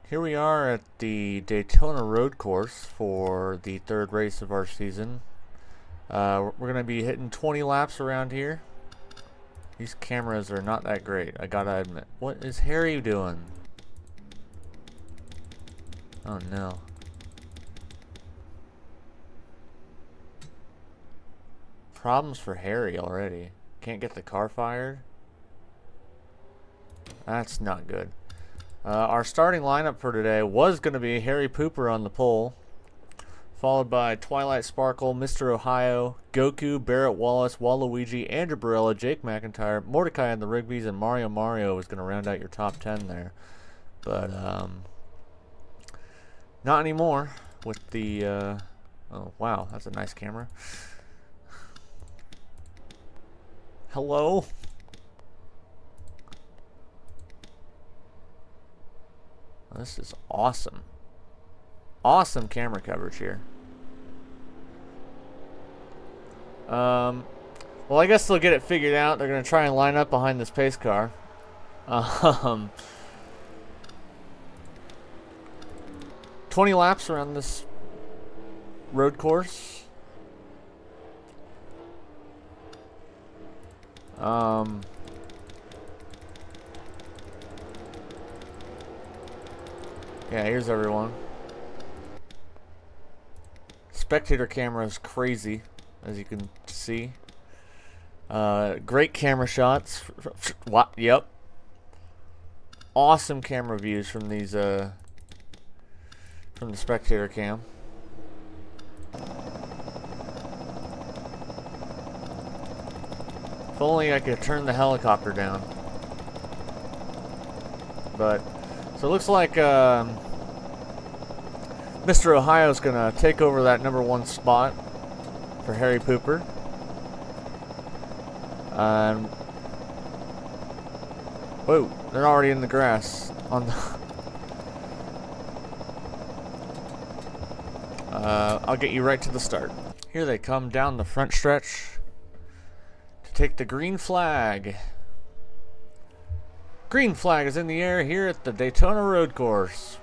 Here we are at the Daytona Roadcourse for the third race of our season. We're going to be hitting 20 laps around here. These cameras are not that great, I gotta admit. What is Harry doing? Oh no. Problems for Harry already. Can't get the car fired. That's not good. Our starting lineup for today was going to be Harry Pooper on the pole, followed by Twilight Sparkle, Mr. Ohio, Goku, Barrett Wallace, Waluigi, Andrew Barella, Jake McIntyre, Mordecai and the Rigby's, and Mario was going to round out your top 10 there. But not anymore with the oh wow, that's a nice camera. Hello? This is awesome. Awesome camera coverage here. Well, I guess they'll get it figured out. They're going to try and line up behind this pace car. 20 laps around this road course. Yeah, here's everyone. Spectator camera is crazy, as you can see. Great camera shots. What? Yep. Awesome camera views from these from the spectator cam. If only I could turn the helicopter down. But so it looks like Mr. Ohio's gonna take over that #1 spot for Harry Pooper. Whoa, they're already in the grass on the. I'll get you right to the start. Here they come down the front stretch to take the green flag. Green flag is in the air here at the Daytona Road Course.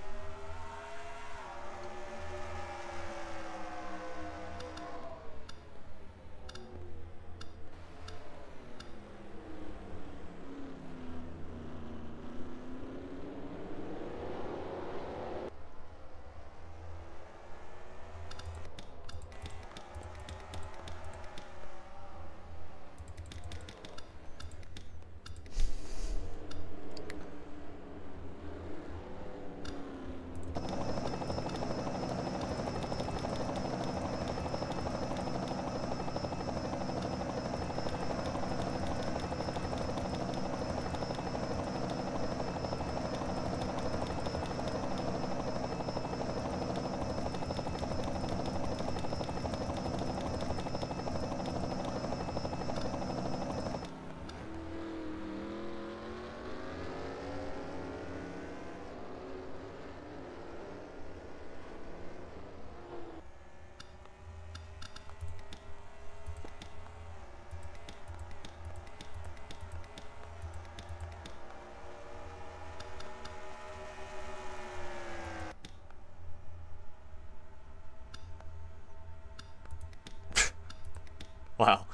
Wow,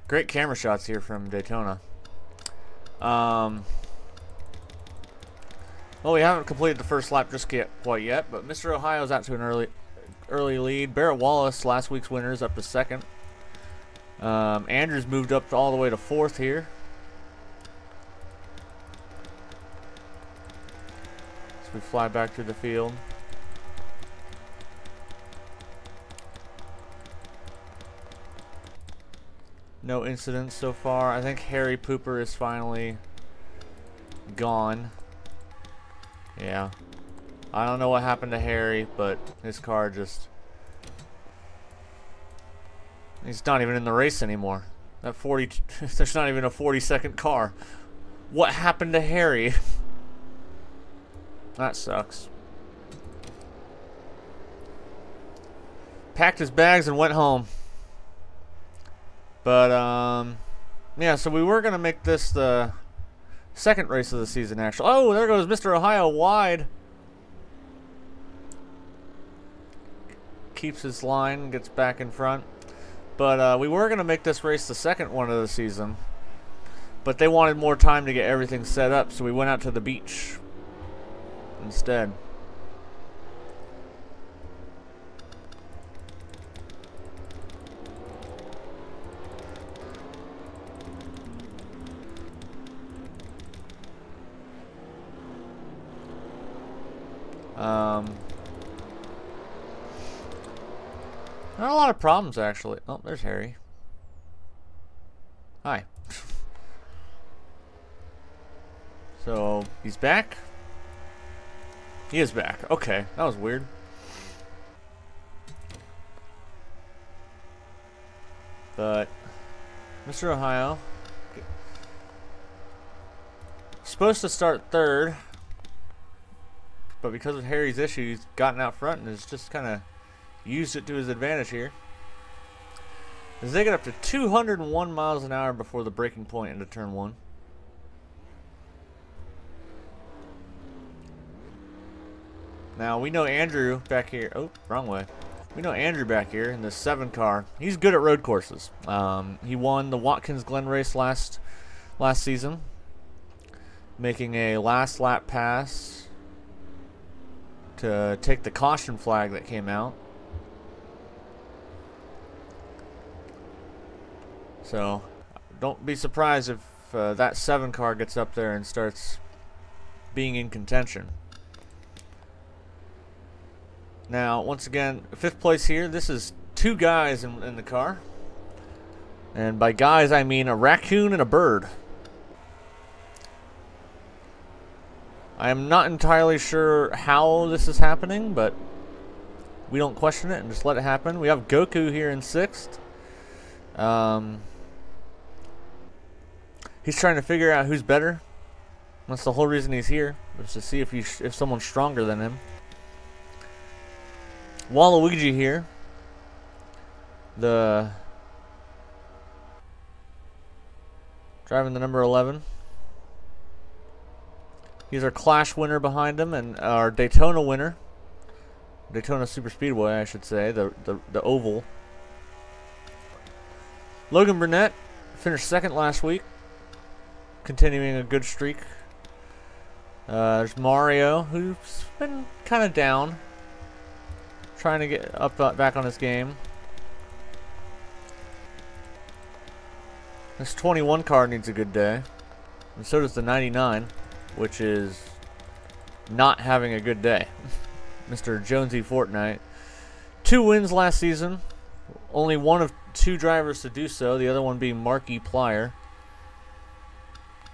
great camera shots here from Daytona. Well, we haven't completed the first lap just quite yet, but Mr. Ohio's out to an early lead. Barrett Wallace, last week's winner, is up to second. Andrew's moved up all the way to fourth here. So we fly back through the field. No incidents so far. I think Harry Pooper is finally gone. Yeah. I don't know what happened to Harry, but his car just... He's not even in the race anymore. That 40... There's not even a 40-second car. What happened to Harry? That sucks. Packed his bags and went home. But, yeah, so we were going to make this the second race of the season, actually. Oh, there goes Mr. Ohio wide. keeps his line, gets back in front. But we were going to make this race the second one of the season. But they wanted more time to get everything set up, so we went out to the beach instead. Not a lot of problems, actually. Oh, there's Harry. Hi. So, he's back? He is back. Okay, that was weird. But, Mr. Ohio, supposed to start third, but because of Harry's issue, he's gotten out front and has just kind of used it to his advantage here. As they get up to 201 miles an hour before the breaking point into turn 1. Now we know Andrew back here. Oh, wrong way. We know Andrew back here in the 7 car. He's good at road courses. He won the Watkins Glen race last season, making a last lap pass to take the caution flag that came out. So don't be surprised if that 7 car gets up there and starts being in contention. Now, once again, 5th place here. This is 2 guys in the car. And by guys, I mean a raccoon and a bird. I am not entirely sure how this is happening, but we don't question it and just let it happen. We have Goku here in 6th. He's trying to figure out who's better. That's the whole reason he's here, is to see if someone's stronger than him. Waluigi here, driving the number 11. He's our Clash winner behind him, and our Daytona winner, Daytona Super Speedway, I should say, the oval. Logan Burnett finished 2nd last week, continuing a good streak. There's Mario, who's been kind of down, trying to get up back on his game. This 21 car needs a good day, and so does the 99, which is not having a good day. Mr. Jonesy Fortnite. 2 wins last season, only one of 2 drivers to do so, the other one being Marky Plyer.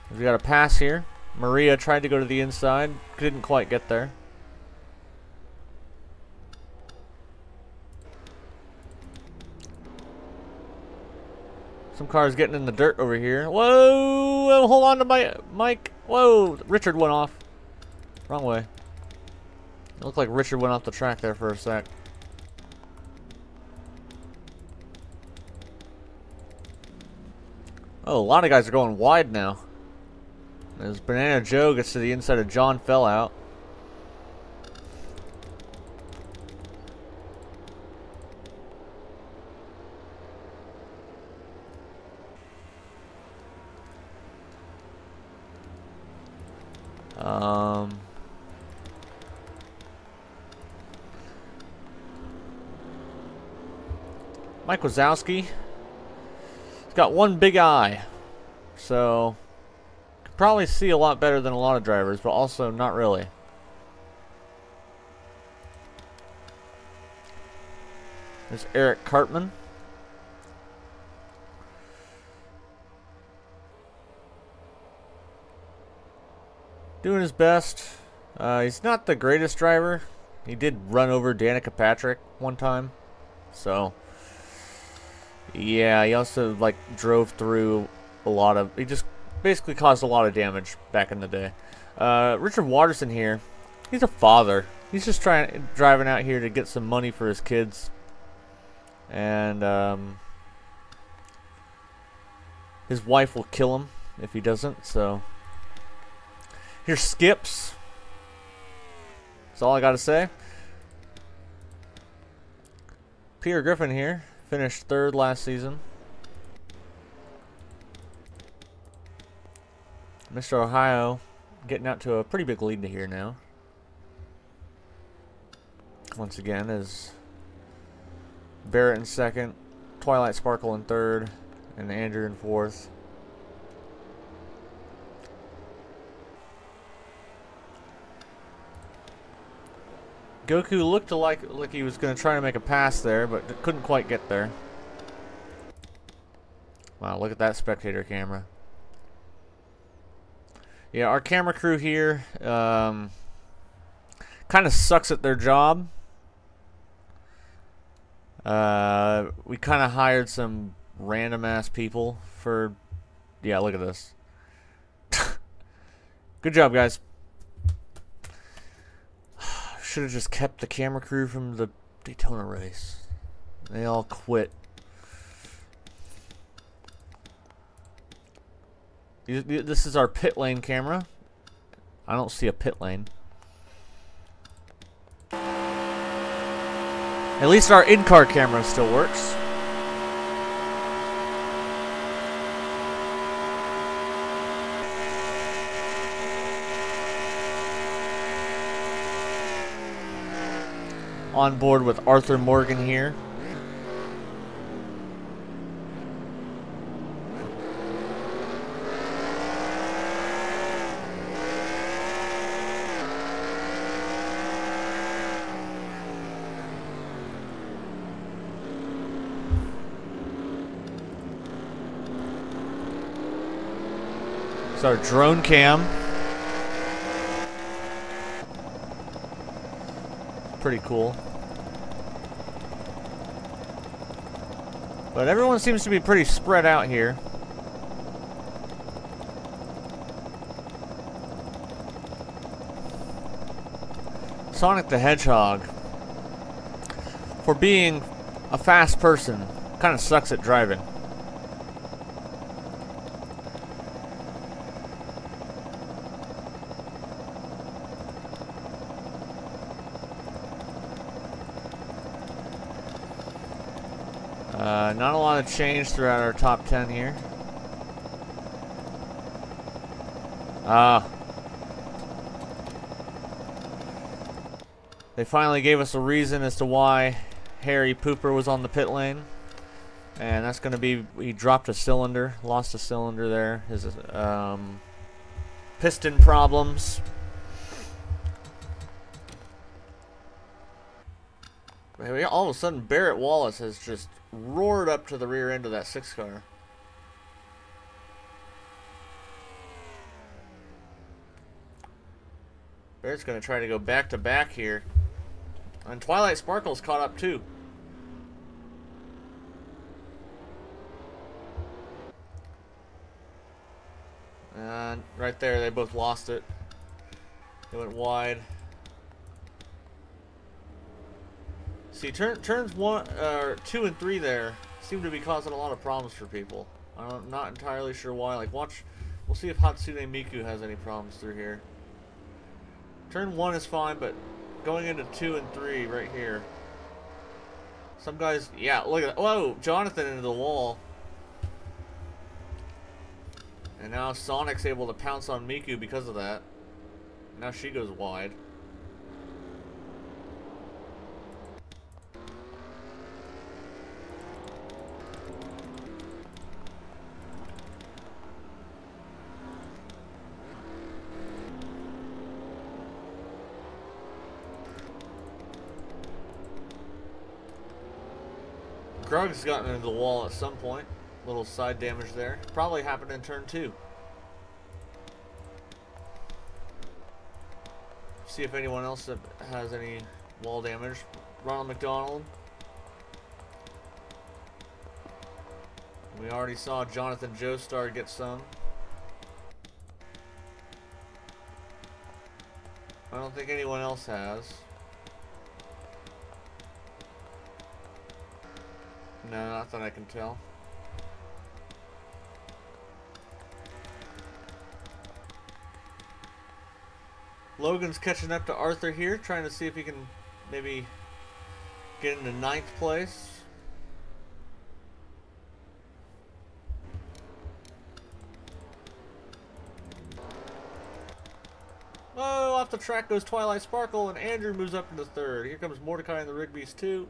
We got a pass here. Maria tried to go to the inside, didn't quite get there. Some cars getting in the dirt over here. Whoa! Hold on to my mic. Whoa! Richard went off. Wrong way. It looked like Richard went off the track there for a sec. Oh, a lot of guys are going wide now. As Banana Joe gets to the inside of John Fell out. Mike Wazowski. He's got one big eye, so could probably see a lot better than a lot of drivers, but also not really. There's Eric Cartman. Doing his best. He's not the greatest driver. He did run over Danica Patrick one time, so yeah, he also like drove through a lot of, he just basically caused a lot of damage back in the day. Richard Watterson here, he's a father. He's just driving out here to get some money for his kids, and his wife will kill him if he doesn't. So here's Skips. That's all I gotta say. Peter Griffin here. Finished 3rd last season. Mr. Ohio getting out to a pretty big lead here now. Once again, is Barrett in 2nd, Twilight Sparkle in 3rd, and Andrew in 4th. Goku looked like he was going to try to make a pass there, but couldn't quite get there. Wow, look at that spectator camera. Yeah, our camera crew here kind of sucks at their job. We kind of hired some random ass people for... Yeah, look at this. Good job, guys. Should have just kept the camera crew from the Daytona race. They all quit. This is our pit lane camera. I don't see a pit lane. At least our in-car camera still works. On board with Arthur Morgan here. It's our drone cam. Pretty cool. But everyone seems to be pretty spread out here. Sonic the Hedgehog, for being a fast person, kind of sucks at driving. Not a lot of change throughout our top 10 here. They finally gave us a reason as to why Harry Pooper was on the pit lane. And that's going to be, he dropped a cylinder, lost a cylinder there. His piston problems. All of a sudden, Barrett Wallace has just roared up to the rear end of that 6 car. Barrett's going to try to go back to back here. And Twilight Sparkle's caught up too. And right there, they both lost it. They went wide. See, turns 2 and 3 there seem to be causing a lot of problems for people. I'm not entirely sure why. Like, watch, we'll see if Hatsune Miku has any problems through here. Turn 1 is fine, but going into 2 and 3 right here. Some guys, yeah, look at that. Whoa, Jonathan into the wall. And now Sonic's able to pounce on Miku because of that. Now she goes wide. Grug's gotten into the wall at some point. Little side damage there. Probably happened in turn 2. See if anyone else has any wall damage. Ronald McDonald. We already saw Jonathan Joestar get some. I don't think anyone else has. No, not that I can tell. Logan's catching up to Arthur here, trying to see if he can maybe get into 9th place. off the track goes Twilight Sparkle, and Andrew moves up into third. Here comes Mordecai and the Rigby's too.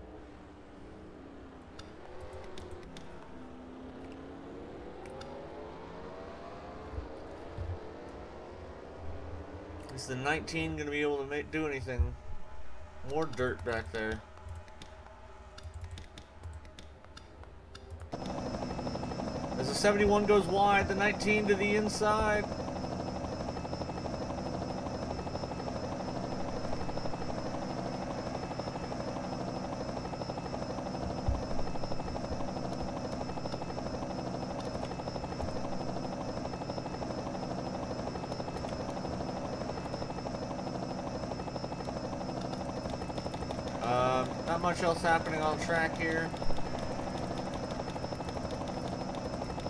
Is the 19 going to be able to do anything? More dirt back there. As the 71 goes wide, the 19 to the inside. Not much else happening on track here.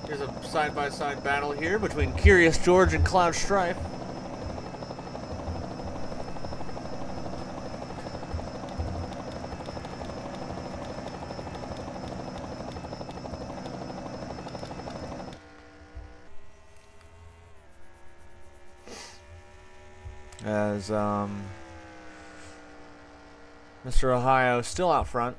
Here's a side-by-side battle here between Curious George and Cloud Strife. As Mr. Ohio still out front.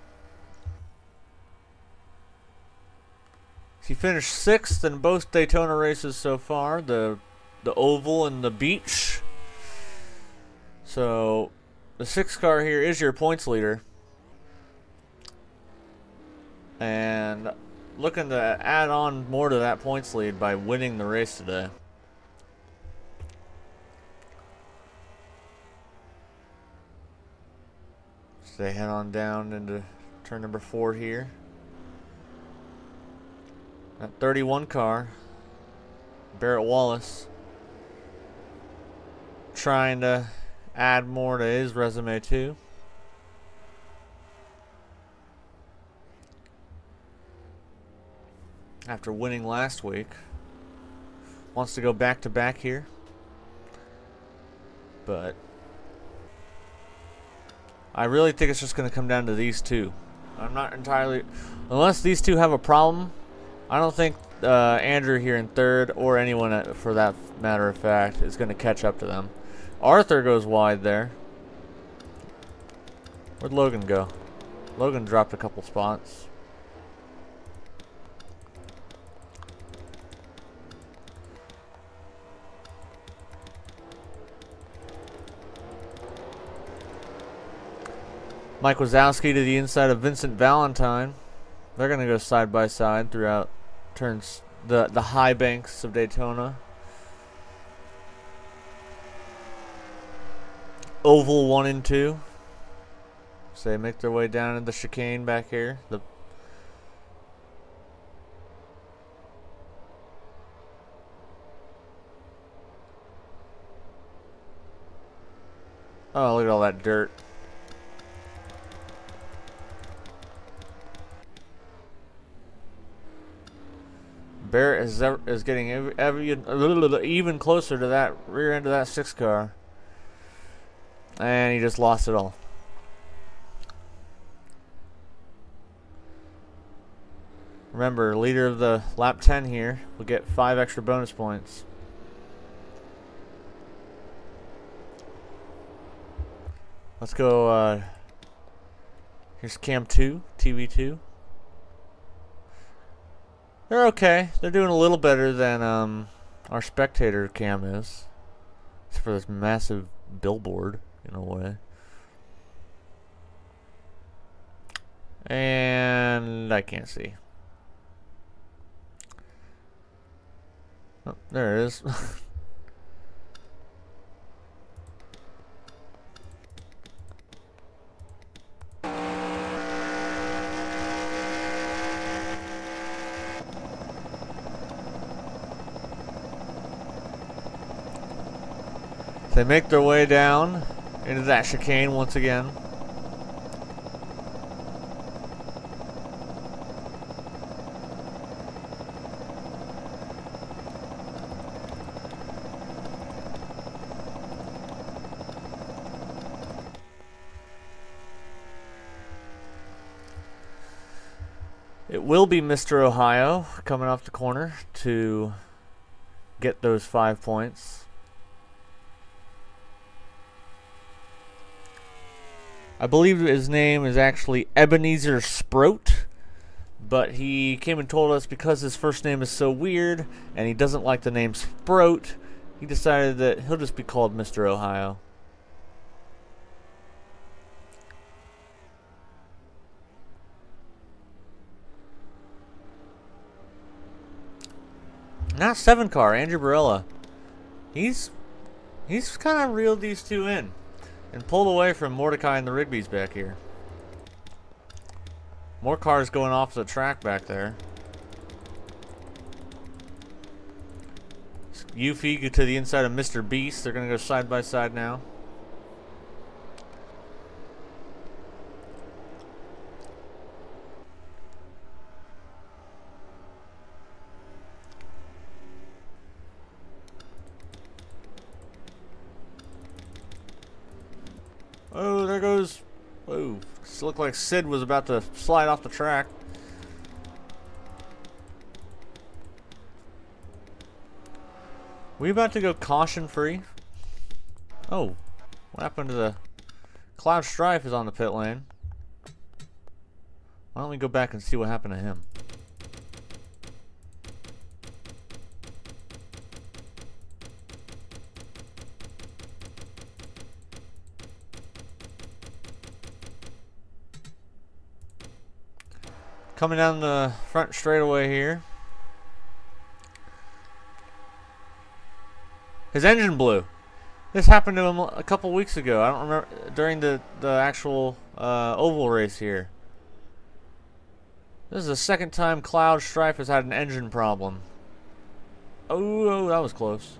He finished 6th in both Daytona races so far, the oval and the beach. So the 6th car here is your points leader, and looking to add on more to that points lead by winning the race today. So they head on down into turn number 4 here. That 31 car, Barrett Wallace, trying to add more to his resume too. After winning last week, wants to go back to back here, but I really think it's just going to come down to these two. I'm not entirely, unless these two have a problem. I don't think Andrew here in third, or anyone for that matter of fact, is going to catch up to them. Arthur goes wide there. Where'd Logan go? Logan dropped a couple spots. Mike Wazowski to the inside of Vincent Valentine. They're going to go side by side throughout turns the high banks of Daytona. Oval 1 and 2. So they make their way down in the chicane back here. Oh, look at all that dirt. Barrett is getting even closer to that rear end of that 6 car. And he just lost it all. Remember, leader of the lap 10 here will get 5 extra bonus points. Let's go, here's Cam 2, TV2. They're okay. They're doing a little better than our spectator cam is. Except for this massive billboard, in a way. And I can't see. Oh, there it is. They make their way down into that chicane once again. It will be Mr. Ohio coming off the corner to get those 5 points. I believe his name is actually Ebenezer Sprout, but he came and told us because his first name is so weird and he doesn't like the name Sprout, he decided that he'll just be called Mr. Ohio. Not 7 car, Andrew Barella. He's kind of reeled these two in and pulled away from Mordecai and the Rigby's back here. More cars going off the track back there. Yuffie to the inside of Mr. Beast. They're going to go side by side now. Oh, there goes. Oh, it looked like Sid was about to slide off the track. We about to go caution free? Oh, what happened to the Cloud Strife is on the pit lane. Why don't we go back and see what happened to him? Coming down the front straightaway here. His engine blew. This happened to him a couple weeks ago. I don't remember, during the actual oval race here. This is the second time Cloud Strife has had an engine problem. Oh, that was close.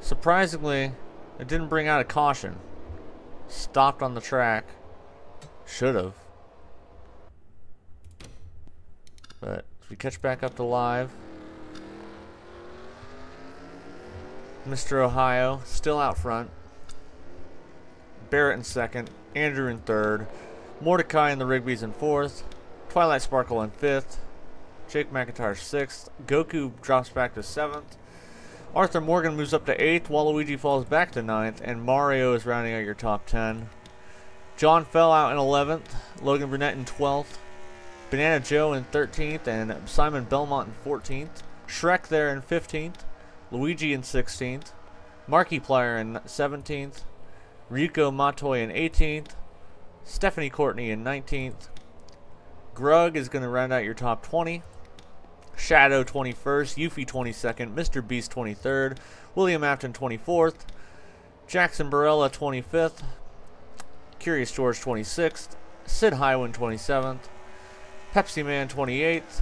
Surprisingly, it didn't bring out a caution. Stopped on the track. Should have. But if we catch back up to live. Mr. Ohio still out front. Barrett in second. Andrew in third. Mordecai and the Rigby's in fourth. Twilight Sparkle in fifth. Jake McIntyre sixth. Goku drops back to seventh. Arthur Morgan moves up to eighth. Waluigi falls back to ninth. And Mario is rounding out your top 10. John fell out in 11th, Logan Burnett in 12th, Banana Joe in 13th, and Simon Belmont in 14th, Shrek there in 15th, Luigi in 16th, Markiplier in 17th, Ryuko Matoy in 18th, Stephanie Courtney in 19th, Grug is going to round out your top 20, Shadow 21st, Yuffie 22nd, Mr. Beast 23rd, William Afton 24th, Jackson Barella 25th, Curious George 26th, Sid Highwind 27th, Pepsi Man 28th,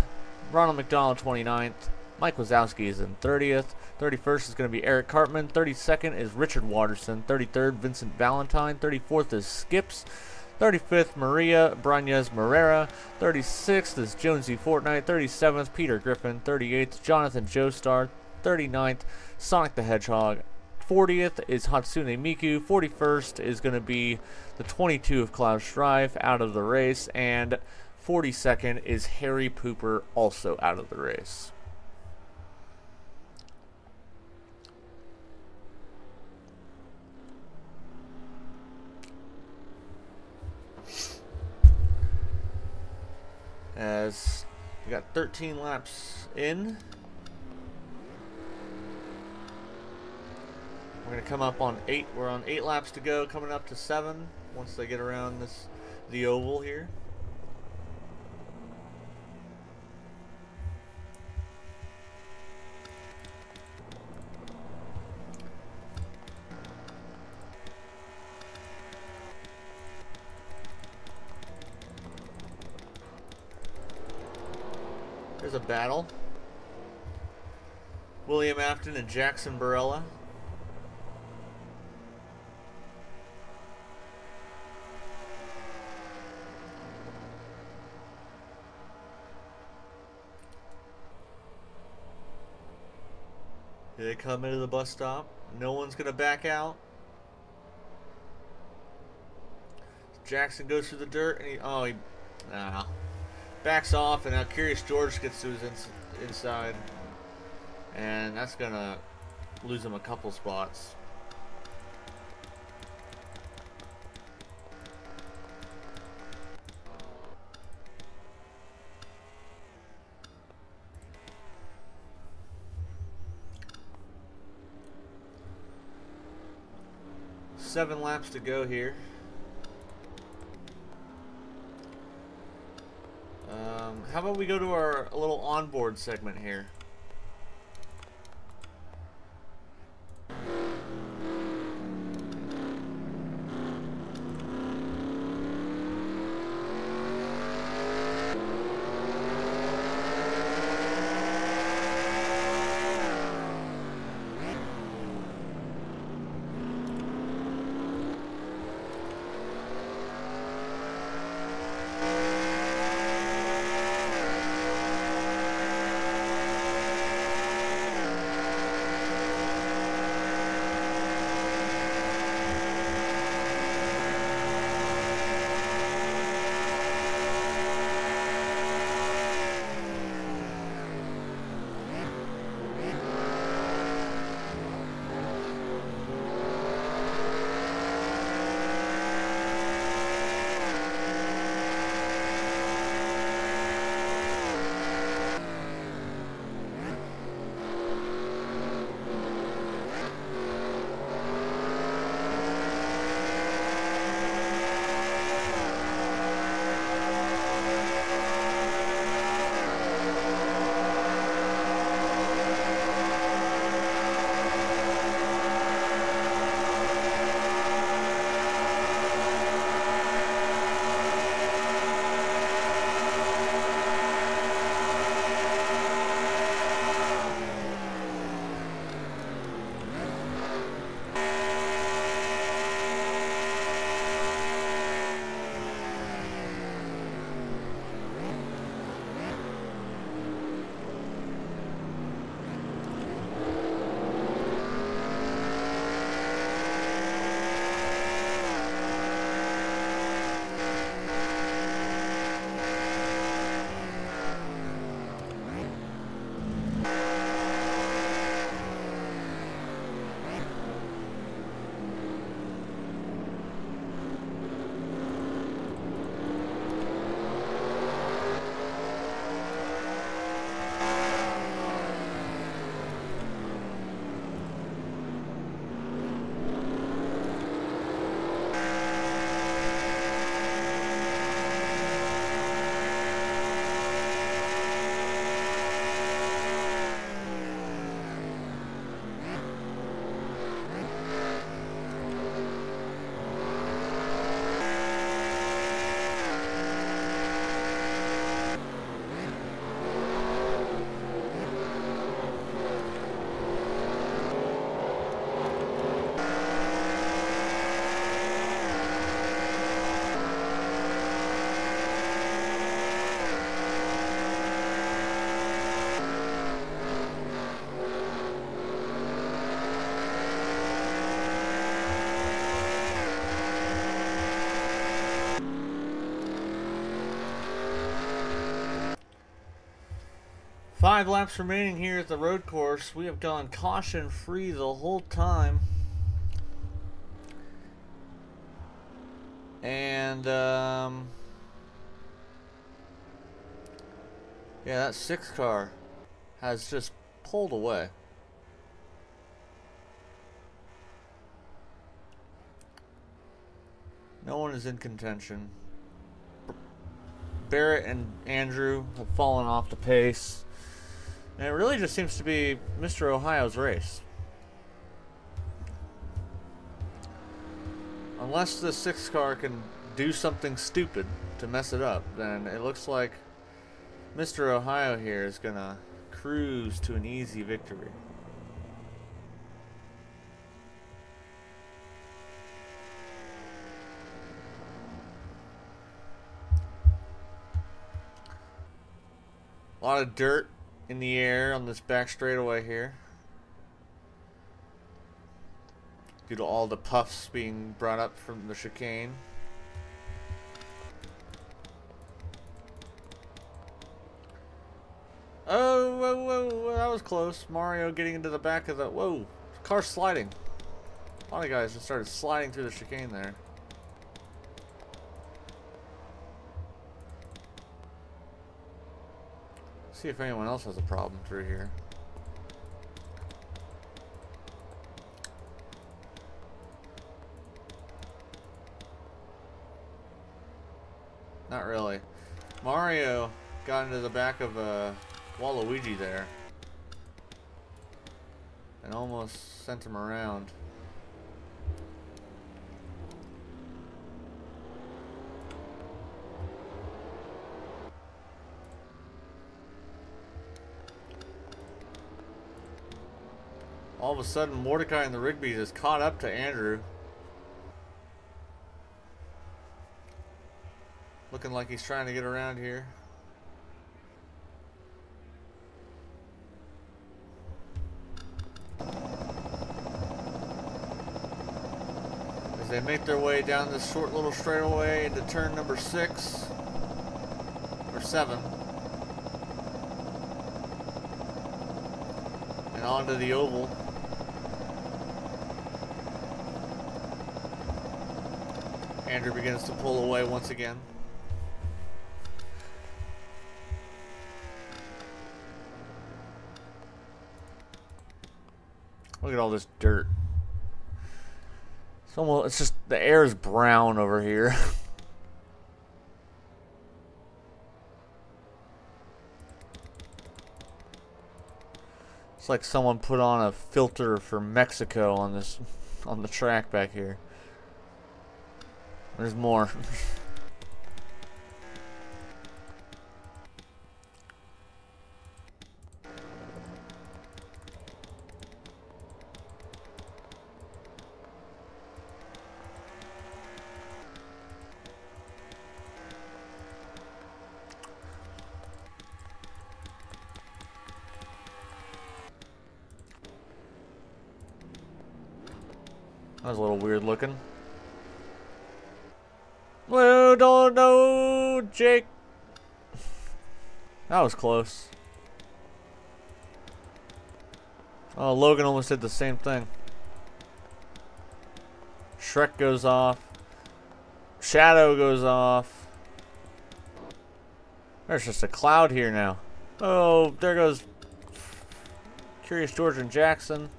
Ronald McDonald 29th, Mike Wazowski is in 30th, 31st is going to be Eric Cartman, 32nd is Richard Watterson, 33rd Vincent Valentine, 34th is Skips, 35th Maria Brañez Morera, 36th is Jonesy Fortnite, 37th Peter Griffin, 38th Jonathan Joestar, 39th Sonic the Hedgehog, 40th is Hatsune Miku, 41st is going to be the 22 of Cloud Strife out of the race, and 42nd is Harry Pooper also out of the race. As we got 13 laps in. We're going to come up on 8. We're on 8 laps to go, coming up to 7 once they get around the oval here. There's a battle. William Afton and Jackson Barella. Here they come into the bus stop. No one's going to back out. Jackson goes through the dirt and he backs off, and now Curious George gets to his inside. And that's going to lose him a couple spots. 7 laps to go here. How about we go to our little onboard segment here? Five laps remaining here at the road course. We have gone caution free the whole time. And yeah, that 6 car has just pulled away. No one is in contention. Barrett and Andrew have fallen off the pace. And it really just seems to be Mr. Ohio's race. Unless the 6 car can do something stupid to mess it up, then it looks like Mr. Ohio here is gonna cruise to an easy victory. A lot of dirt in the air on this back straightaway here, due to all the puffs being brought up from the chicane. Oh, whoa, whoa, whoa, that was close. Mario getting into the back of the... Whoa, car's sliding. A lot of guys just started sliding through the chicane there. See if anyone else has a problem through here. Not really. Mario got into the back of Waluigi there. And almost sent him around. All of a sudden, Mordecai and the Rigby just caught up to Andrew. Looking like he's trying to get around here. As they make their way down this short little straightaway into turn number 6 or 7. And onto the oval. Andrew begins to pull away once again. Look at all this dirt. It's just, the air is brown over here. It's like someone put on a filter for Mexico on the track back here. There's more. That was a little weird looking. Well, don't know, Jake. That was close. Oh, Logan almost did the same thing. Shrek goes off. Shadow goes off. There's just a cloud here now. Oh, there goes Curious George and Jackson.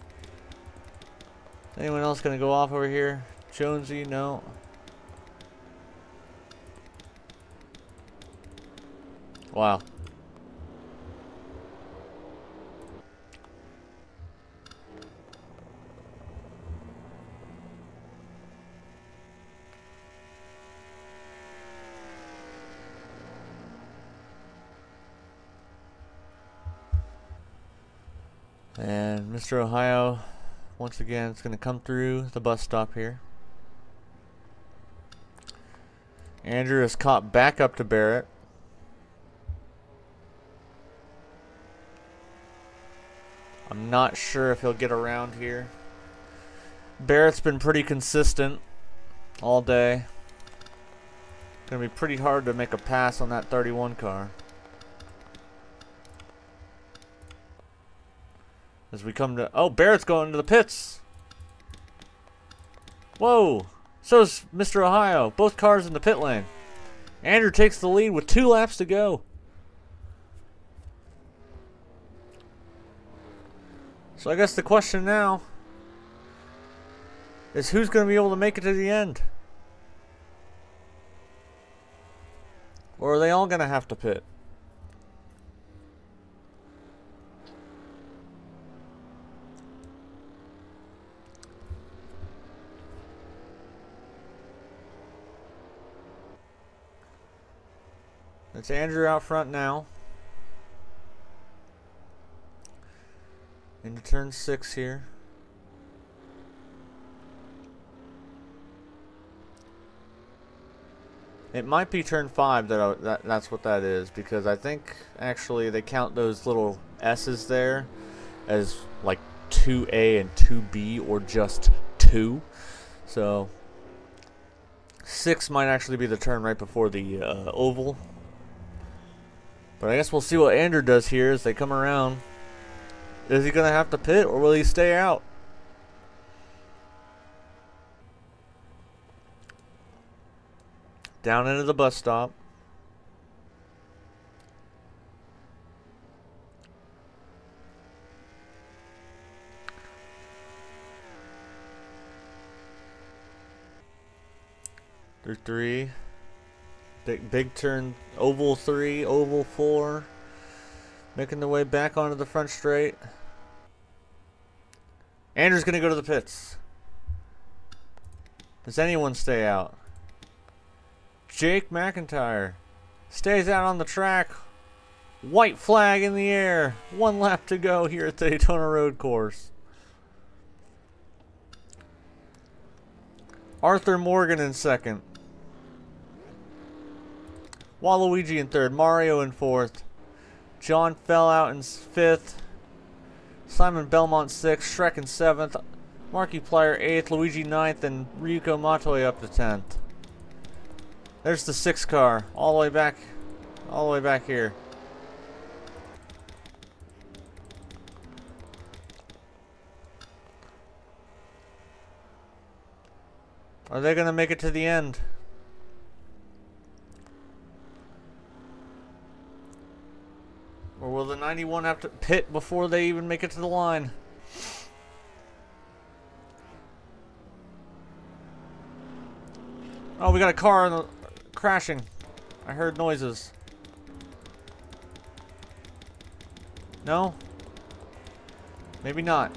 Anyone else gonna go off over here? Jonesy, no. Wow. And Mr. Ohio, once again, is going to come through the bus stop here. Andrew is caught back up to Barrett. I'm not sure if he'll get around here. Barrett's been pretty consistent all day. Going to be pretty hard to make a pass on that 31 car. As we come to... Oh, Barrett's going to the pits. Whoa. So's Mr. Ohio. Both cars in the pit lane. Andrew takes the lead with 2 laps to go. So I guess the question now is who's going to be able to make it to the end? Or are they all going to have to pit? It's Andrew out front now. Into turn 6 here. It might be turn 5 that's what that is, because I think actually they count those little S's there as like 2A and 2B or just 2. So 6 might actually be the turn right before the oval. But I guess we'll see what Andrew does here as they come around. Is he going to have to pit or will he stay out? Down into the bus stop. Through 3. Big turn, oval 3, oval 4. Making their way back onto the front straight. Andrew's going to go to the pits. Does anyone stay out? Jake McIntyre stays out on the track. White flag in the air. 1 lap to go here at the Daytona Roadcourse. Arthur Morgan in second. Waluigi in third. Mario in fourth. John fell out in fifth. Simon Belmont sixth. Shrek in seventh. Markiplier eighth. Luigi ninth. And Ryuko Matoi up to 10th. There's the 6 car. All the way back. All the way back here. Are they going to make it to the end? Or will the 91 have to pit before they even make it to the line? Oh, we got a car crashing. I heard noises. No? Maybe not.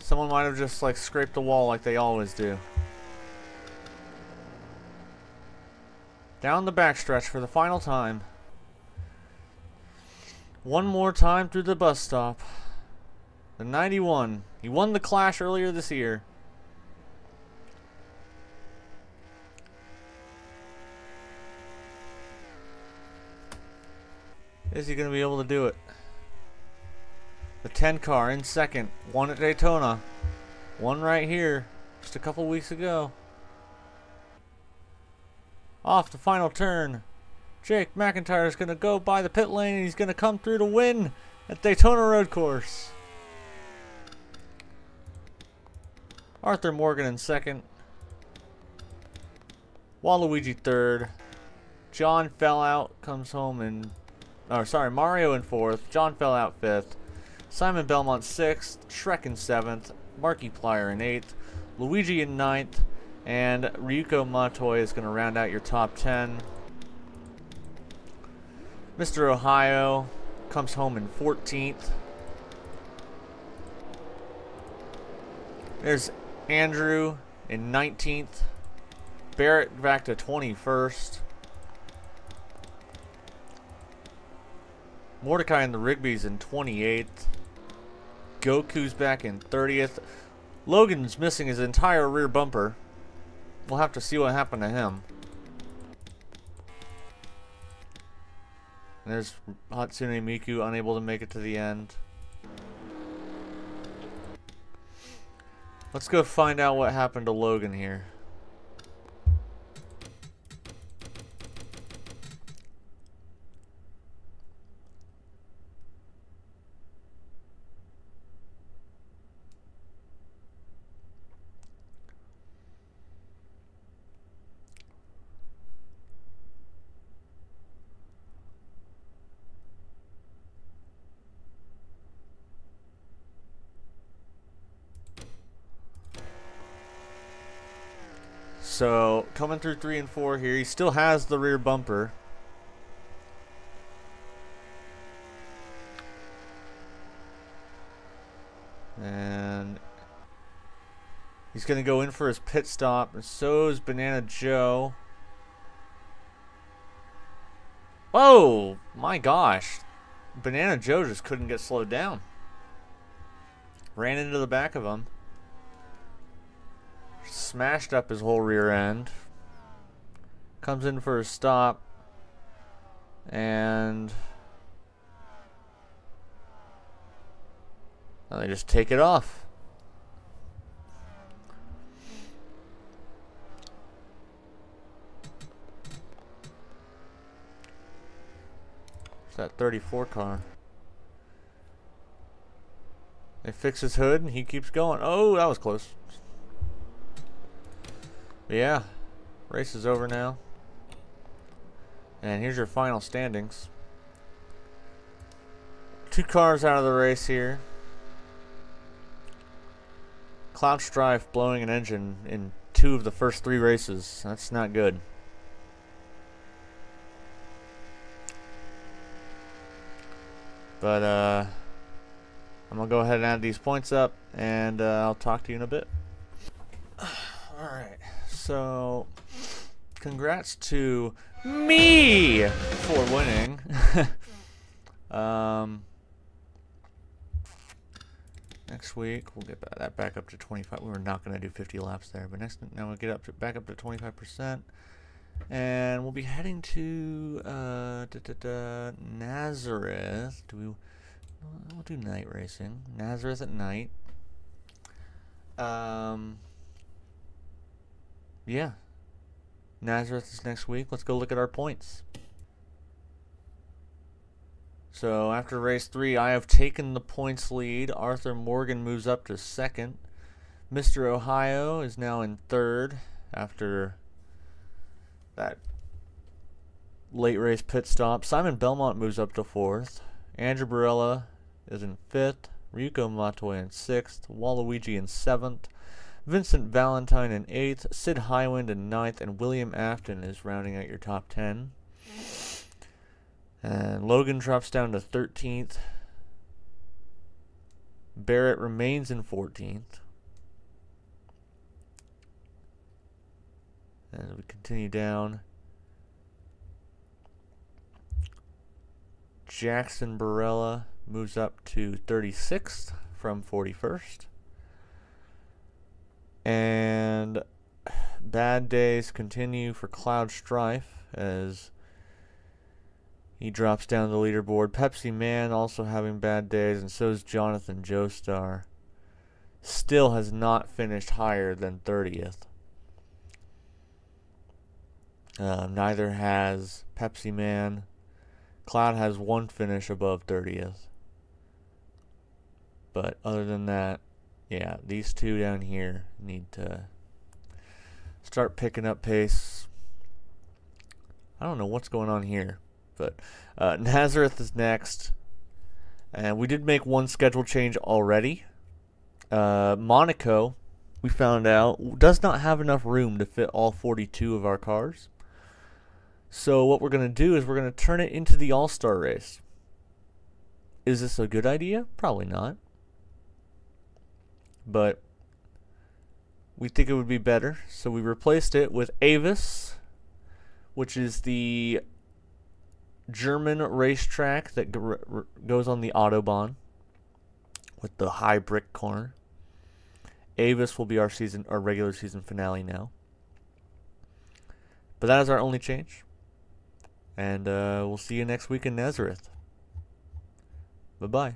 Someone might have just like scraped the wall like they always do. Down the backstretch for the final time. One more time through the bus stop. The 91. He won the Clash earlier this year. Is he going to be able to do it? The 10 car in second. One at Daytona. One right here. Just a couple weeks ago. Off the final turn. Jake McIntyre is going to go by the pit lane and he's going to come through to win at Daytona Roadcourse. Arthur Morgan in second. Waluigi third. John fell out, comes home in... Oh, sorry, Mario in fourth. John fell out fifth. Simon Belmont sixth. Shrek in seventh. Markiplier in eighth. Luigi in ninth. And Ryuko Matoi is going to round out your top 10. Mr. Ohio comes home in 14th. There's Andrew in 19th. Barrett back to 21st. Mordecai and the Rigby's in 28th. Goku's back in 30th. Logan's missing his entire rear bumper. We'll have to see what happened to him. And there's Hatsune Miku unable to make it to the end. Let's go find out what happened to Logan here. So, coming through 3 and 4 here, he still has the rear bumper. And he's going to go in for his pit stop, and so is Banana Joe. Oh, my gosh. Banana Joe just couldn't get slowed down. Ran into the back of him. Smashed up his whole rear end. Comes in for a stop. And they just take it off. It's that 34 car. They fix his hood and he keeps going. Oh, that was close. Yeah, race is over now. And here's your final standings. 2 cars out of the race here. Cloud Strife blowing an engine in 2 of the first 3 races. That's not good. But I'm going to go ahead and add these points up, and I'll talk to you in a bit. Alright, so congrats to me for winning. Next week we'll get that back up to 25. We were not going to do 50 laps there, but now we'll get back up to 25%, and we'll be heading to Nazareth. We'll do night racing. Nazareth at night. Yeah, Nazareth is next week. Let's go look at our points. So after race 3, I have taken the points lead. Arthur Morgan moves up to 2nd. Mr. Ohio is now in 3rd after that late race pit stop. Simon Belmont moves up to 4th. Andrew Barella is in 5th. Ryuko Matoe in 6th. Waluigi in 7th. Vincent Valentine in 8th. Sid Highwind in 9th. And William Afton is rounding out your top 10. And Logan drops down to 13th. Barrett remains in 14th. And we continue down. Jackson Barella moves up to 36th from 41st. And bad days continue for Cloud Strife as he drops down the leaderboard. Pepsi Man also having bad days, and so is Jonathan Joestar. Still has not finished higher than 30th. Neither has Pepsi Man. Cloud has one finish above 30th. But other than that, yeah, these two down here need to start picking up pace. I don't know what's going on here. But Nazareth is next. And we did make one schedule change already. Monaco, we found out, does not have enough room to fit all 42 of our cars. So what we're going to do is we're going to turn it into the All-Star race. Is this a good idea? Probably not. But we think it would be better. So we replaced it with Avis, which is the German racetrack that goes on the Autobahn with the high brick corner. Avis will be our regular season finale now. But that is our only change. And we'll see you next week in Nazareth. Bye-bye.